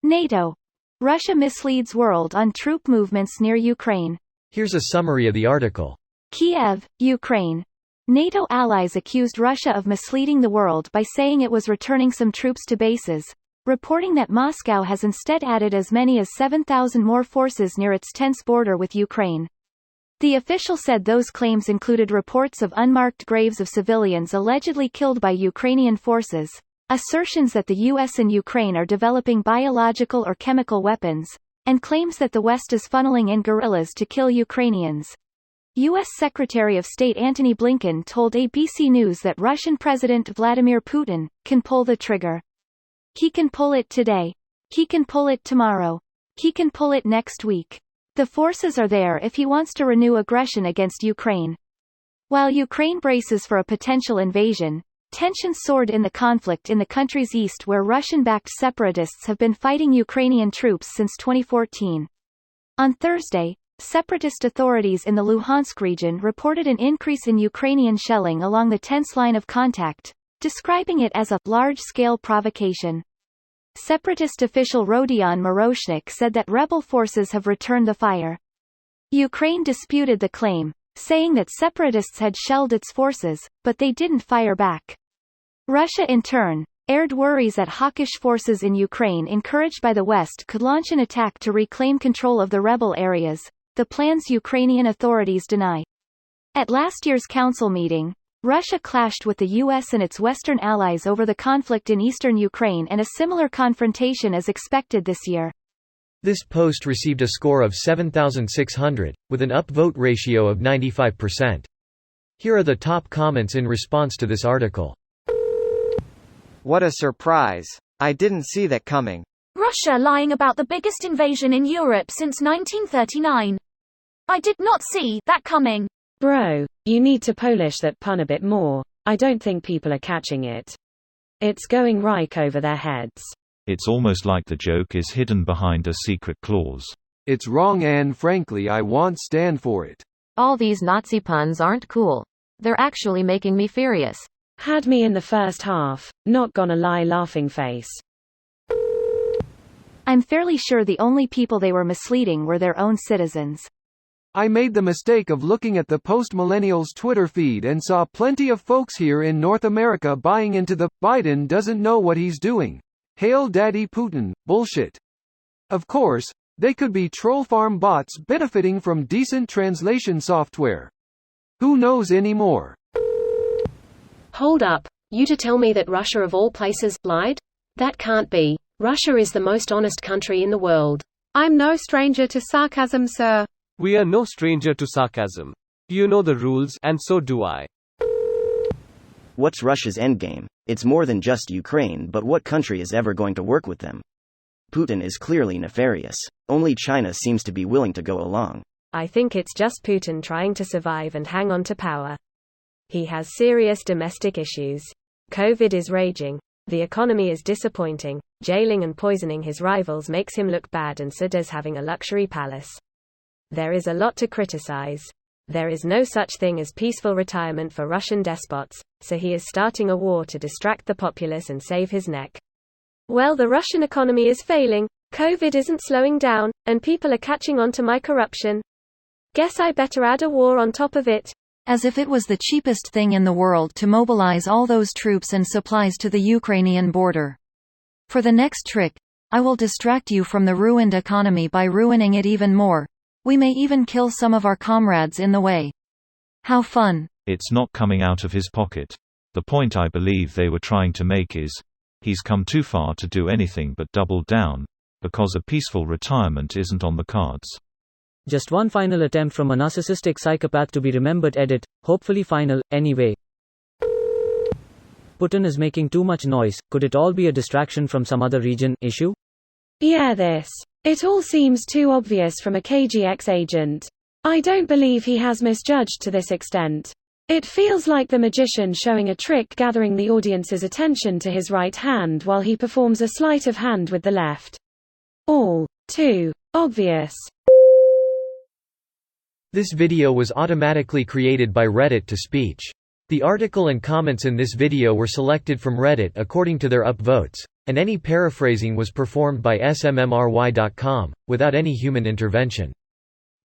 NATO. Russia misleads world on troop movements near Ukraine. Here's a summary of the article. Kiev, Ukraine. NATO allies accused Russia of misleading the world by saying it was returning some troops to bases, reporting that Moscow has instead added as many as 7,000 more forces near its tense border with Ukraine. The official said those claims included reports of unmarked graves of civilians allegedly killed by Ukrainian forces, assertions that the US and Ukraine are developing biological or chemical weapons, and claims that the West is funneling in guerrillas to kill Ukrainians. U.S. Secretary of State Antony Blinken told ABC News that Russian President Vladimir Putin can pull the trigger. He can pull it today. He can pull it tomorrow. He can pull it next week. The forces are there if he wants to renew aggression against Ukraine. While Ukraine braces for a potential invasion, tensions soared in the conflict in the country's east where Russian-backed separatists have been fighting Ukrainian troops since 2014. On Thursday, separatist authorities in the Luhansk region reported an increase in Ukrainian shelling along the tense line of contact, describing it as a large-scale provocation. Separatist official Rodion Moroshnik said that rebel forces have returned the fire. Ukraine disputed the claim, saying that separatists had shelled its forces, but they didn't fire back. Russia in turn aired worries that hawkish forces in Ukraine encouraged by the West could launch an attack to reclaim control of the rebel areas, the plans Ukrainian authorities deny. At last year's council meeting, Russia clashed with the US and its Western allies over the conflict in eastern Ukraine, and a similar confrontation is expected this year. This post received a score of 7,600, with an upvote ratio of 95%. Here are the top comments in response to this article. What a surprise. I didn't see that coming. Russia lying about the biggest invasion in Europe since 1939. I did not see that coming. Bro, you need to polish that pun a bit more. I don't think people are catching it. It's going right over their heads. It's almost like the joke is hidden behind a secret clause. It's wrong and frankly I won't stand for it. All these Nazi puns aren't cool. They're actually making me furious. Had me in the first half, not gonna lie, laughing face. I'm fairly sure the only people they were misleading were their own citizens. I made the mistake of looking at the post-millennials Twitter feed and saw plenty of folks here in North America buying into the "Biden doesn't know what he's doing. Hail Daddy Putin" bullshit. Of course, they could be troll farm bots benefiting from decent translation software. Who knows anymore? Hold up, you to tell me that Russia of all places lied? That can't be. Russia is the most honest country in the world. I'm no stranger to sarcasm, sir. We are no stranger to sarcasm. You know the rules, and so do I. What's Russia's endgame? It's more than just Ukraine, but what country is ever going to work with them? Putin is clearly nefarious. Only China seems to be willing to go along. I think it's just Putin trying to survive and hang on to power. He has serious domestic issues. COVID is raging. The economy is disappointing. Jailing and poisoning his rivals makes him look bad, and so does having a luxury palace. There is a lot to criticize. There is no such thing as peaceful retirement for Russian despots, so he is starting a war to distract the populace and save his neck. Well, the Russian economy is failing, COVID isn't slowing down, and people are catching on to my corruption. Guess I better add a war on top of it. As if it was the cheapest thing in the world to mobilize all those troops and supplies to the Ukrainian border. For the next trick, I will distract you from the ruined economy by ruining it even more. We may even kill some of our comrades in the way. How fun. It's not coming out of his pocket. The point I believe they were trying to make is, he's come too far to do anything but double down, because a peaceful retirement isn't on the cards. Just one final attempt from a narcissistic psychopath to be remembered. Edit, hopefully final, anyway. Putin is making too much noise. Could it all be a distraction from some other region issue? Yeah, this. It all seems too obvious from a KGX agent. I don't believe he has misjudged to this extent. It feels like the magician showing a trick, gathering the audience's attention to his right hand while he performs a sleight of hand with the left. All too obvious. This video was automatically created by Reddit to speech. The article and comments in this video were selected from Reddit according to their upvotes, and any paraphrasing was performed by smmry.com, without any human intervention.